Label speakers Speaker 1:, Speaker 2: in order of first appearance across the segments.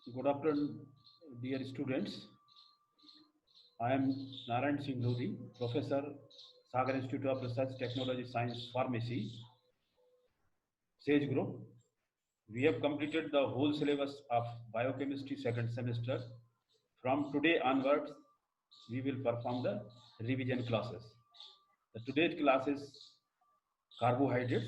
Speaker 1: Good afternoon, dear students. I am Narayan Singh Lodi, Professor, Sagar Institute of Research, Technology, Science, Pharmacy, SAGE Group. We have completed the whole syllabus of biochemistry second semester. From today onwards, we will perform the revision classes. The today's class is carbohydrates.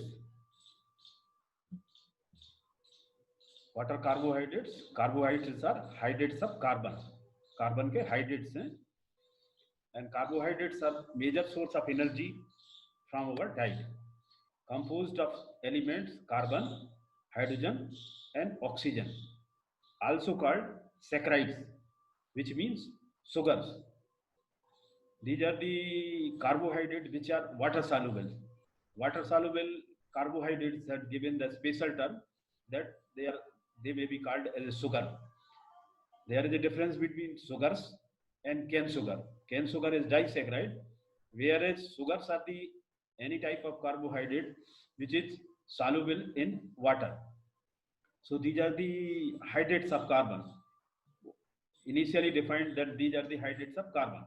Speaker 1: What are carbohydrates? Carbohydrates are hydrates of carbon. Carbon के hydrates हैं, and carbohydrates are major source of energy from our diet, composed of elements carbon, hydrogen, and oxygen, also called saccharides, which means sugars. These are the carbohydrates which are water soluble. Water soluble carbohydrates are given the special term that they may be called as a sugar. There is a difference between sugars and cane sugar. Cane sugar is disaccharide, whereas sugars are the any type of carbohydrate which is soluble in water. So these are the hydrates of carbon. Initially defined that these are the hydrates of carbon.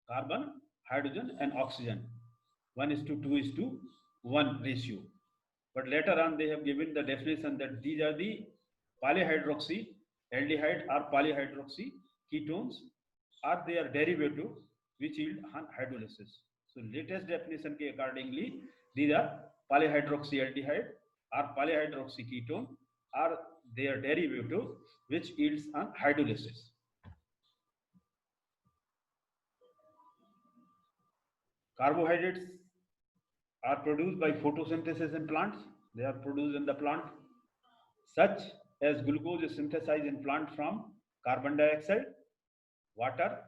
Speaker 1: Carbon, hydrogen, and oxygen. 1:2 is to 1 ratio. But later on they have given the definition that these are the polyhydroxy aldehyde or polyhydroxy ketones are their derivative which yield hydrolysis. So latest definition ke accordingly, these are polyhydroxy aldehyde or polyhydroxy ketone are their derivative which yields on hydrolysis. Carbohydrates are produced by photosynthesis in plants. They are produced in the plant, such as glucose is synthesized in plant from carbon dioxide, water,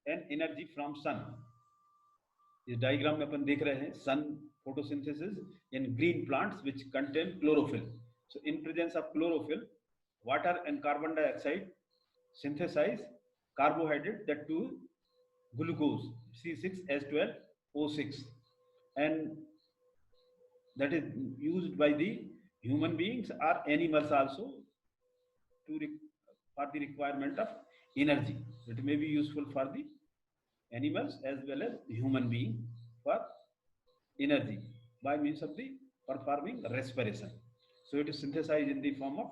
Speaker 1: and energy from sun. इस diagram में अपन देख रहे हैं sun photosynthesis in green plants which contain chlorophyll. So in presence of chlorophyll, water and carbon dioxide synthesize carbohydrate, that too glucose C6H12O6, and that is used by the human beings or animals also for the requirement of energy. It may be useful for the animals as well as human being for energy by means of the performing respiration. So it is synthesized in the form of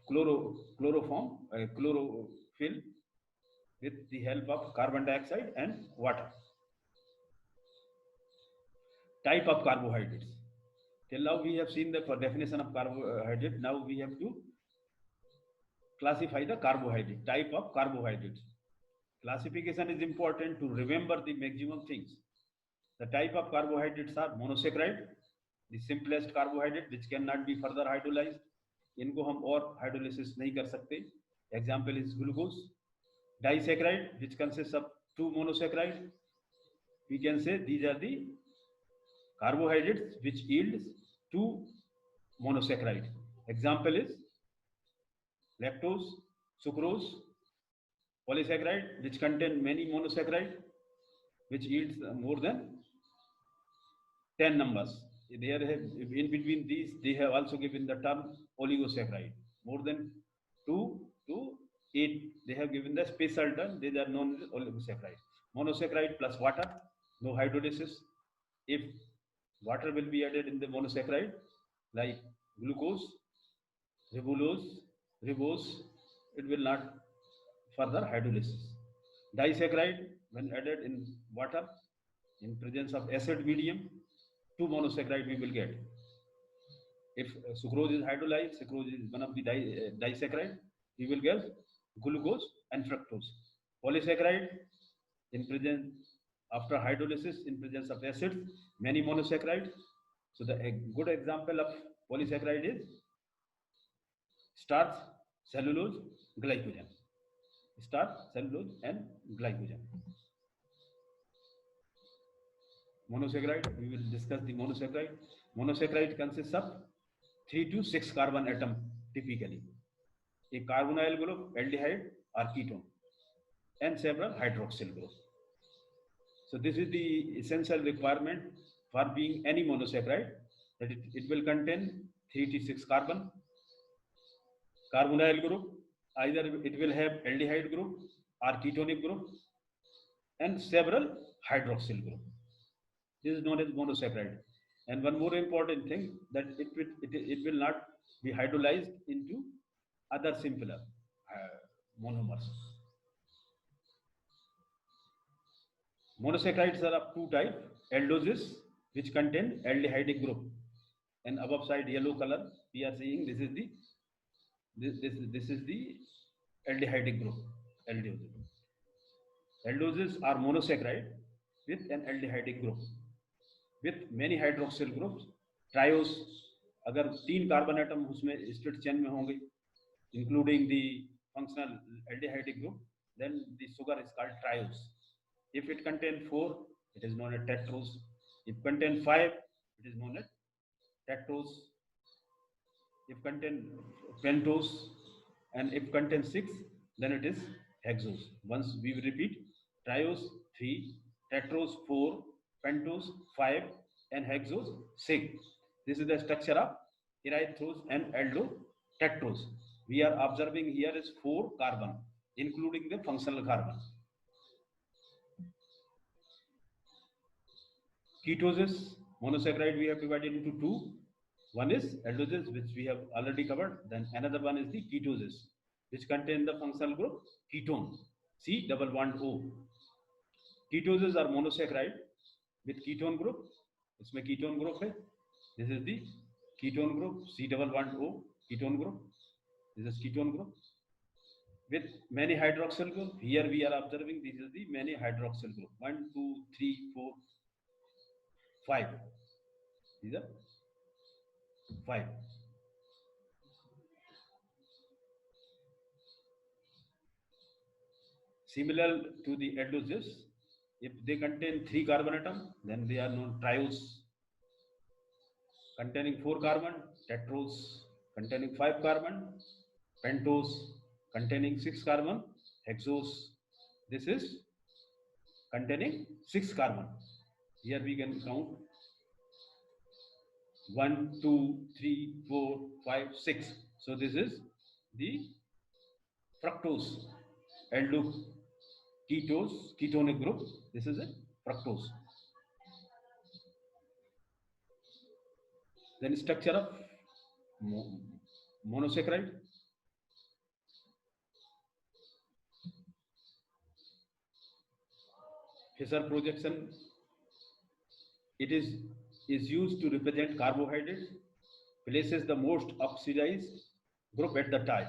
Speaker 1: chlorophyll with the help of carbon dioxide and water. Type of carbohydrates. Till now we have seen the definition of carbohydrate. Now we have to classify the carbohydrate, type of carbohydrates. Classification is important to remember the maximum things. The type of carbohydrates are monosaccharide, the simplest carbohydrate which cannot be further hydrolyzed. इनको हम और hydrolysis नहीं कर सकते. Example is glucose. Disaccharide, which consists of 2 monosaccharides. We can say these are the carbohydrates which yields 2 monosaccharides. Example is lactose, sucrose, polysaccharide which contain many monosaccharides which yields more than 10 numbers. There have, in between these they have also given the term oligosaccharide. More than 2 to 8 they have given the special term. These are known as oligosaccharide. Monosaccharide plus water, no hydrolysis. If water will be added in the monosaccharide like glucose, ribose, it will not further hydrolysis. Disaccharide, when added in water in presence of acid medium, 2 monosaccharide we will get. If sucrose is hydrolyzed, sucrose is one of the disaccharide, we will get glucose and fructose. Polysaccharide, in presence after hydrolysis in presence of acid, many monosaccharides. So the good example of polysaccharide is starch, cellulose, glycogen. Starch, cellulose, and glycogen. Monosaccharide, we will discuss the monosaccharide. Monosaccharide consists of 3 to 6 carbon atom typically. A carbonyl group, aldehyde or ketone, and several hydroxyl groups. So this is the essential requirement for being any monosaccharide, that it will contain 3 to 6 carbon Carbonyl group, either it will have aldehyde group or ketonic group and several hydroxyl group. This is known as monosaccharide. And one more important thing, that it will not be hydrolyzed into other simpler monomers. Monosaccharides are of two types: aldoses, which contain aldehydic group, and above side yellow color we are seeing this is the aldehydic group, aldoses. Aldoses are monosaccharide with an aldehydic group with many hydroxyl groups. Triose, अगर 3 carbon atom उसमें straight chain में होंगे including the functional aldehydic group, then the sugar is called triose. If it contains 4, it is known as tetrose. If contains 5, it is known as tetrose. If contains pentose, and if contains 6, then it is hexose. Once we repeat: triose 3, tetrose 4, pentose 5, and hexose 6. This is the structure of erythrose and aldotetrose. We are observing here is 4 carbon, including the functional carbon. Ketoses, monosaccharide we have divided into 2. One is aldoses, which we have already covered. Then another one is the ketoses, which contain the functional group ketone, C double bond O. Ketoses are monosaccharide with ketone group. इसमें ketone group है. This is the ketone group, C double bond O, ketone group. This is ketone group with many hydroxyl group. Here we are observing this is the many hydroxyl group. 1, 2, 3, 4, 5. These are 5. Similar to the aldoses, if they contain 3 carbon atom, then they are known triose. Containing 4 carbon, tetrose. Containing 5 carbon, pentose. Containing 6 carbon, hexose. This is containing 6 carbon. Here we can count 1, 2, 3, 4, 5, 6. So this is the fructose, aldoketose, ketonic group. This is a fructose. Then structure of monosaccharide. Fischer projection. It is used to represent carbohydrates. Places the most oxidized group at the top.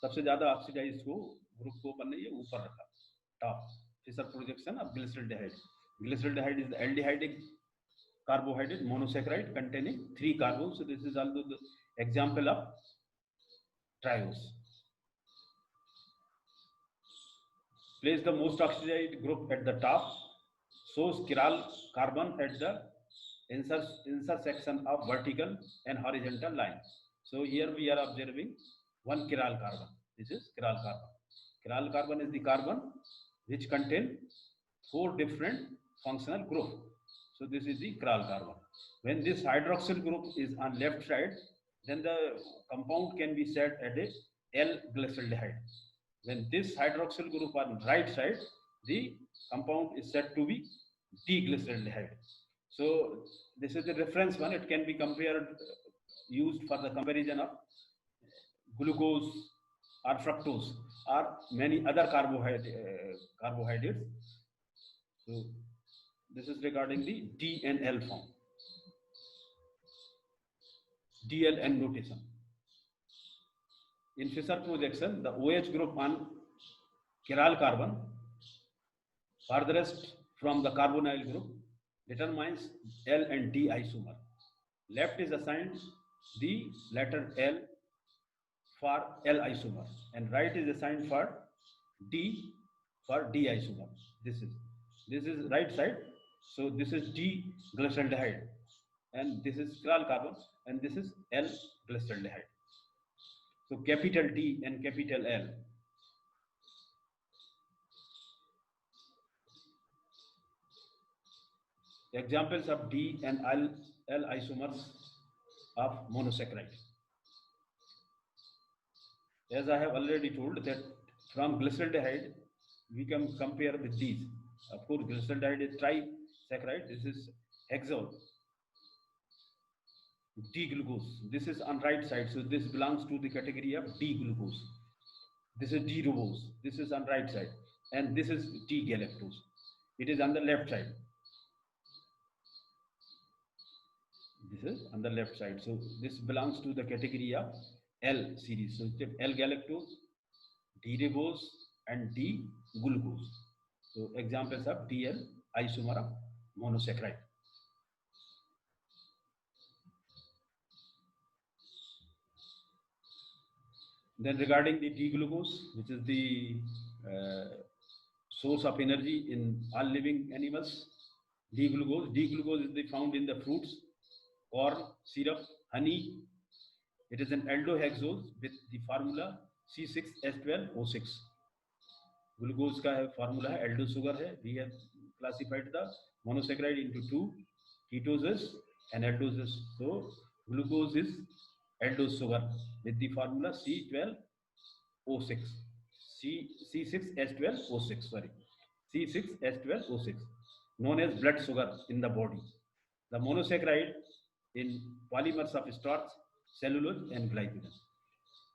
Speaker 1: सबसे ज़्यादा oxidized को group को बनने ये ऊपर रखा top. Fischer projection of glyceraldehyde. Glyceraldehyde is the aldehydic carbohydrate monosaccharide containing 3 carbons. So this is also the example of triose. Place the most oxidized group at the top. Shows chiral carbon at the intersection of vertical and horizontal lines. So here we are observing one chiral carbon. This is chiral carbon. Chiral carbon is the carbon which contain 4 different functional groups. So this is the chiral carbon. When this hydroxyl group is on left side, then the compound can be set at a L-glyceraldehyde. When this hydroxyl group on right side, the compound is said to be D-glyceraldehyde. So this is the reference one. It can be compared, used for the comparison of glucose or fructose or many other carbohydrates. So this is regarding the D and L form. DLN notation. In Fischer projection, the OH group on chiral carbon farthest from the carbonyl group determines L and D isomer. Left is assigned the letter L for L isomer and right is assigned for D for D isomer. This is right side. So this is D glyceraldehyde and this is chiral carbon and this is L glyceraldehyde. So capital D and capital L. Examples of D and L isomers of monosaccharide. As I have already told that from glyceraldehyde, we can compare with these. Of course, glyceraldehyde is trisaccharide. This is hexol, D-glucose. This is on right side, so this belongs to the category of D-glucose. This is D-ribose. This is on right side, and this is D-galactose. It is on the left side. This is on the left side. So this belongs to the category of L series. So L-galactose, D-ribose, and D-glucose. So examples of DL isomer of monosaccharide. Then regarding the D-glucose, which is the source of energy in all living animals, D-glucose is found in the fruits, corn, syrup, honey. It is an aldohexose with the formula C6H12O6. Glucose का है formula है aldo sugar है. We have classified the monosaccharide into two, ketoses and aldoses. So glucose is aldose sugar with the formula C12O6. C6H12O6, sorry, C6H12O6, known as blood sugar in the body. The monosaccharide in polymers of starch, cellulose, and glycogen.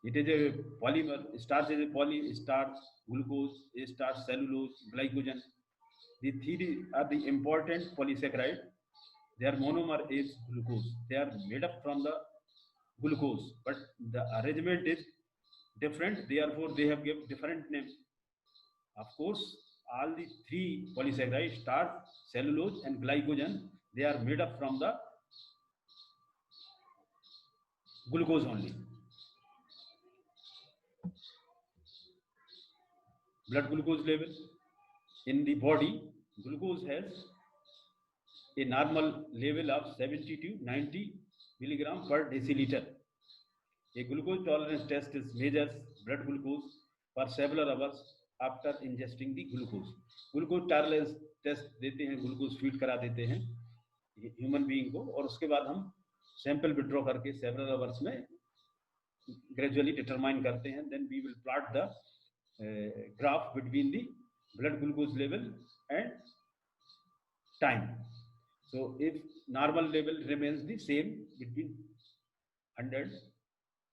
Speaker 1: It is a polymer. Starch is a starch, glucose, starch, cellulose, glycogen. The three are the important polysaccharide. Their monomer is glucose. They are made up from the glucose, but the arrangement is different. Therefore, they have given different names. Of course, all the three polysaccharides, starch, cellulose, and glycogen, they are made up from the glucose only. Blood glucose level in the body, glucose has a normal level of 70 to 90 milligram per deciliter. A glucose tolerance test is measures blood glucose for several hours after ingesting the glucose. Glucose tolerance test देते हैं, glucose feed करा देते हैं human being को, और उसके बाद हम sample withdraw करके several hours में gradually determine करते हैं. Then we will plot the graph between the blood glucose level and time. So if normal level remains the same between 100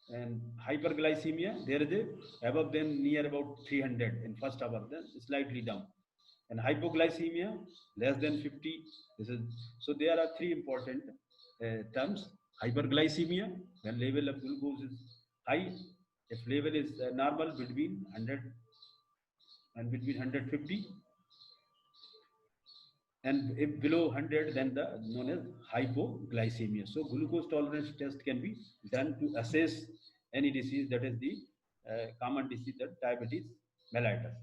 Speaker 1: and hyperglycemia, there is a above then near about 300 in first hour, then slightly down, and hypoglycemia less than 50. This is, so there are three important terms. Hyperglycemia, when level of glucose is high. If level is normal between 100 and between 150, and if below 100, then the known as hypoglycemia. So glucose tolerance test can be done to assess any disease, that is the common disease, that diabetes mellitus.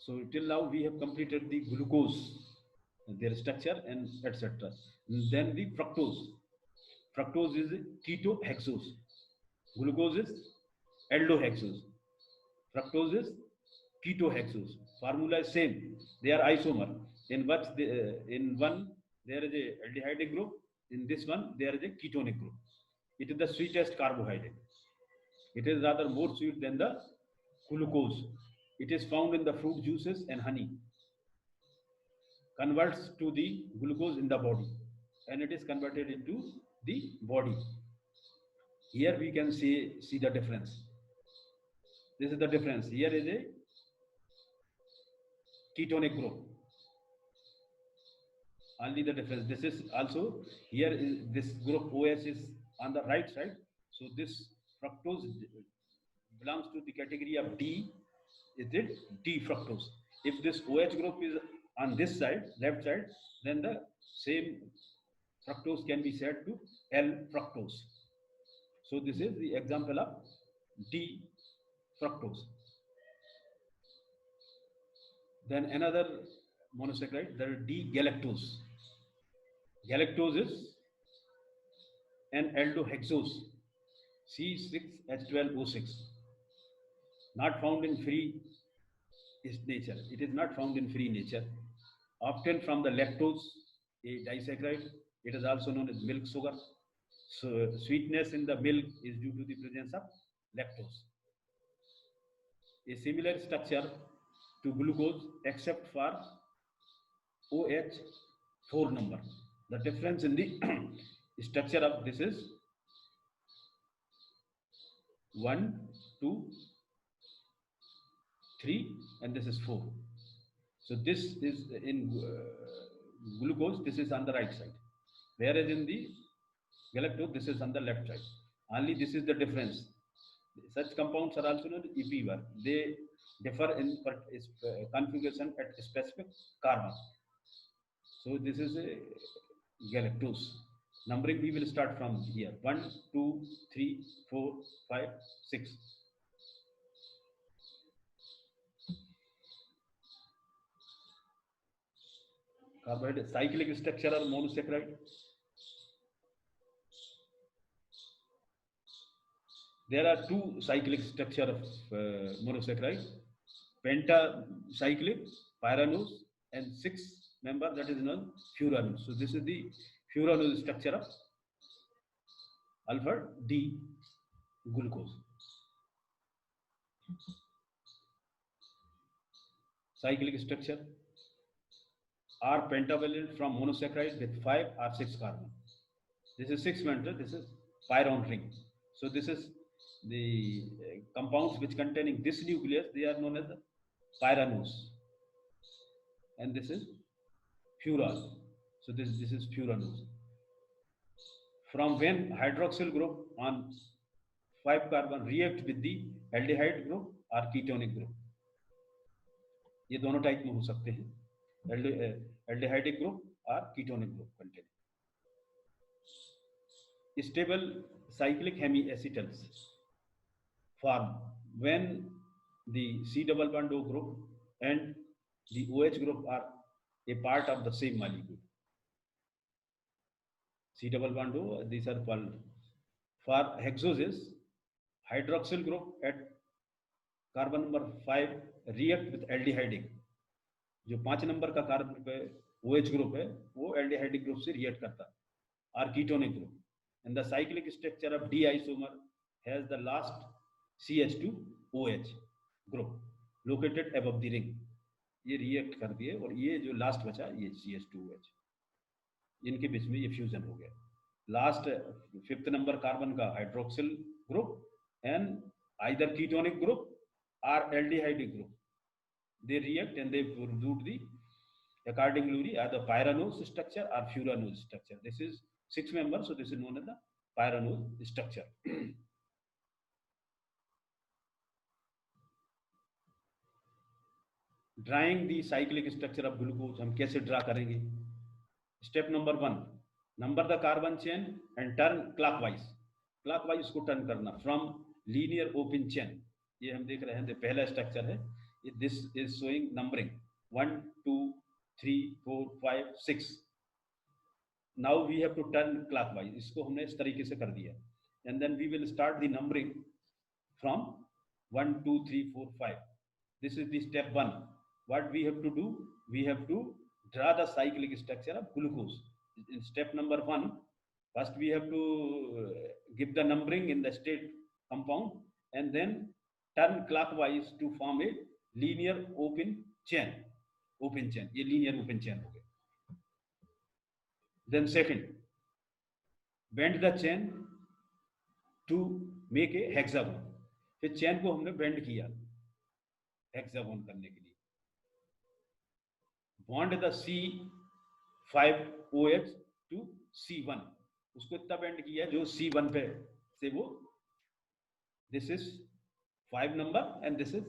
Speaker 1: So till now we have completed the glucose, their structure and etc. Then the fructose. Fructose is ketohexose. Glucose is aldohexose. Fructose is ketohexose. Formula is same. They are isomer. In what in one there is a aldehyde group. In this one there is a ketonic group. It is the sweetest carbohydrate. It is rather more sweet than the glucose. It is found in the fruit juices and honey. Converts to the glucose in the body, and it is converted into the body. Here we can see the difference. This is the difference. Here is a ketonic group. Only the difference. This is also, here is this group OS is on the right side. So this fructose belongs to the category of D. Is it D fructose? If this OH group is on this side, left side, then the same fructose can be said to L fructose. So this is the example of D fructose. Then another monosaccharide, that is D-galactose. Galactose is an aldohexose, C6H12O6, not found in free nature. It is not found in free nature. Often from the lactose, a disaccharide. It is also known as milk sugar. So sweetness in the milk is due to the presence of lactose. A similar structure to glucose except for OH 4 number. The difference in the structure of this is 1, 2, 3 and this is 4. So this is in glucose, this is on the right side, whereas in the galactose this is on the left side. Only this is the difference. Such compounds are also known as EPR. They differ in configuration at specific carbon. So this is a galactose. Numbering we will start from here: 1, 2, 3, 4, 5, 6. Carbohydrate cyclic structure or monosaccharide. There are two cyclic structure of monosaccharide: pentacyclic, pyranose, and 6 member that is known furanose. So this is the furanose structure of alpha D glucose. Cyclic structure are pentavalent from monosaccharide with 5 or 6 carbon. This is 6 member. This is pyrrole ring. So this is the compounds which containing this nucleus. They are known as the pyranose, and this is furan. So this is furanose. From when hydroxyl group on 5 carbon react with the aldehyde group or ketonic group. ये दोनों type में हो सकते हैं, aldehydic group or ketonic group containing. Stable cyclic hemiacetals form when the C double bond O group and the OH group are a part of the same molecule. C double bond O, these are called. For hexoses, hydroxyl group at carbon number 5 react with aldehydic. जो 5 number का carbon पे OH group है वो aldehydic group से react करता है और ketonic group. And the cyclic structure of D isomer has the last CH2OH group located above the ring. ये रिएक्ट कर दिए और ये जो लास्ट बचा ये CH2OH, इनके बीच में ये फ्यूजन हो गया. लास्ट 5th नंबर कार्बन का hydroxyl group and either ketonic group or aldehydic group, they react and they produce the accordingly either pyranose structure or furanose structure. This is 6 members, so this is known as the pyranose structure. Drawing the cyclic structure of glucose, हम कैसे draw करेंगे? Step number 1, number the carbon chain and turn clockwise. Clockwise उसको turn करना from linear open chain. ये हम देख रहे हैं, पहला स्ट्रक्चर है. This is showing numbering 1 2 3 4 5 6. Now we have to turn clockwise. इसको हमने इस तरीके से कर दिया and then we will start the numbering from 1 2 3 4 5. This is the step 1. What we have to do, we have to draw the cyclic structure of glucose. In step number 1, first we have to give the numbering in the state compound and then turn clockwise to form a linear open chain. ये linear open chain हो गया. Then second, bend the chain to make a hexagon. फिर chain को हमने bend किया hexagon करने के लिए. Bond the C5OH to C1. उसको इतना bend किया जो C1 पे से वो, this is 5 number and this is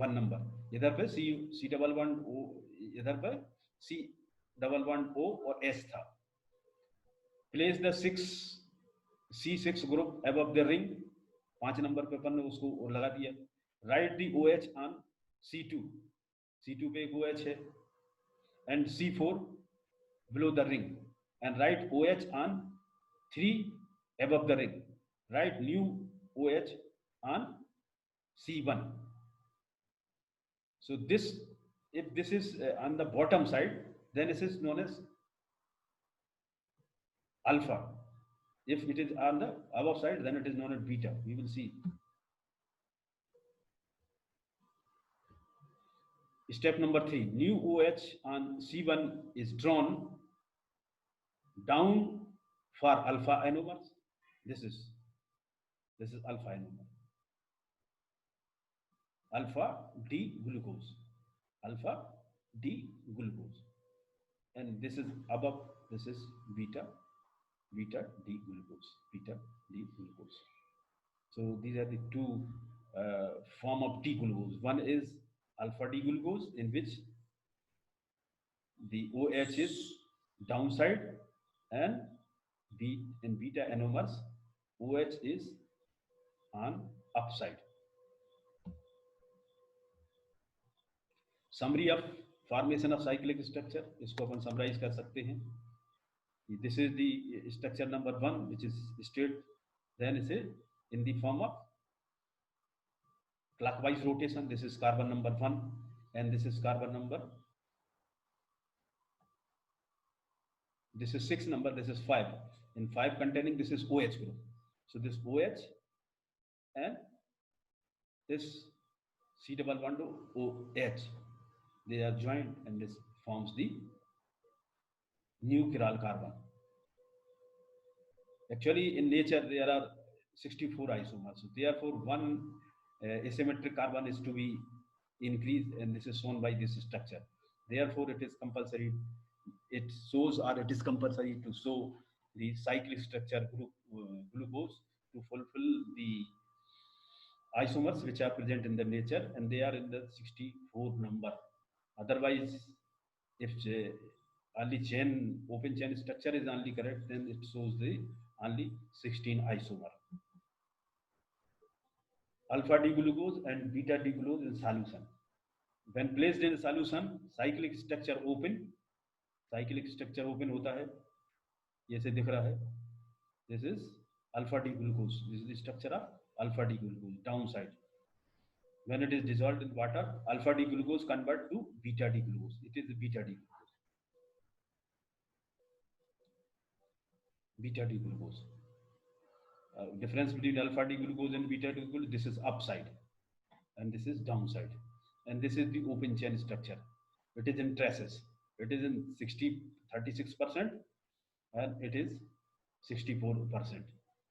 Speaker 1: 1 number. इधर पे C double bond O, इधर पे C double bond O और S था. Place the C6 group above the ring. 5 number पे अपन ने उसको लगा दिया. Write the OH on C2. C2 पे एक OH है and C4 below the ring, and write OH on 3 above the ring. Write new OH on C1. So this, if this is on the bottom side, then this is known as alpha. If it is on the above side, then it is known as beta. We will see. Step number 3, new OH on C1 is drawn down for alpha ionomers. This is alpha ionomer, alpha D glucose, alpha D glucose, and this is above, this is beta D glucose, beta D glucose. So these are the two form of D glucose. One is alpha D glucose, in which the OH is downside, and in beta anomers OH is on upside. Summary of formation of cyclic structure, इसको अपन summarize कर सकते हैं. This is the structure number 1, which is straight, then is in the form of clockwise rotation. This is carbon number 1, and this is carbon number, this is 6 number, this is 5. In 5 containing, this is OH group. So this OH and this C double bond OH, they are joined, and this forms the new chiral carbon. Actually, in nature there are 64 isomers. So therefore, one asymmetric carbon is to be increased, and this is shown by this structure. Therefore, it is compulsory. It shows, or it is compulsory to show the cyclic structure group glucose to fulfill the isomers which are present in the nature, and they are in the 64 number. Otherwise, if only chain, open chain structure is only correct, then it shows the only 16 isomer. Alpha D glucose and beta D glucose in solution. When placed in solution, cyclic structure open होता है, ये से दिख रहा है. This is alpha D glucose. This is the structure of alpha D glucose, downside. When it is dissolved in water, alpha D glucose convert to beta D glucose. It is the beta D glucose. Beta D glucose. Difference between alpha D glucose and beta D glucose, this is upside and this is downside, and this is the open chain structure. It is in traces. It is in 36% and it is 64%.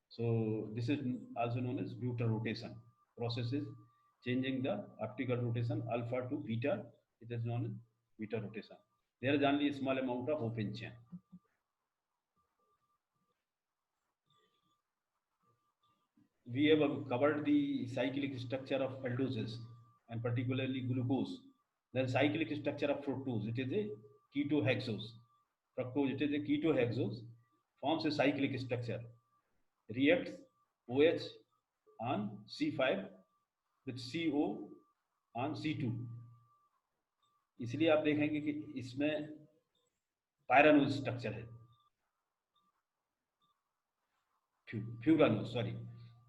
Speaker 1: So this is also known as butyl rotation. Process is changing the optical rotation alpha to beta. It is known as beta rotation. There is only a small amount of open chain. We have covered the cyclic structure of aldoses and particularly glucose. The cyclic structure of fructose, it is a ketohexose. Fructose, it is a ketohexose, forms a cyclic structure. Reacts OH on C5 with CO on C2. इसलिए आप देखेंगे कि इसमें pyranose structure है. Furanose, sorry.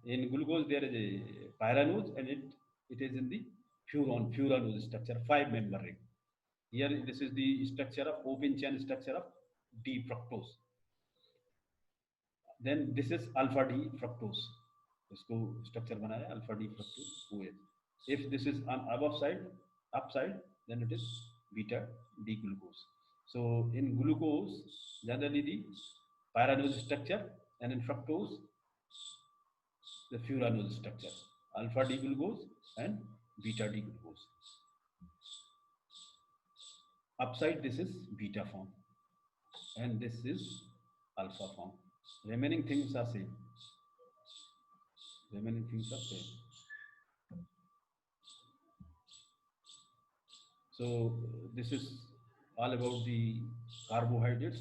Speaker 1: In glucose there is a pyranose, and it is in the furanose structure, 5-member ring. Here this is the structure of open chain structure of D fructose. Then this is alpha D fructose. इसको structure बनाया alpha D fructose OH. If this is on upside, then it is beta D glucose. So in glucose, generally the pyranose structure, and in fructose, the furanose structure, alpha D glucose and beta D glucose. Upside, this is beta form, and this is alpha form. Remaining things are same. So this is all about the carbohydrates.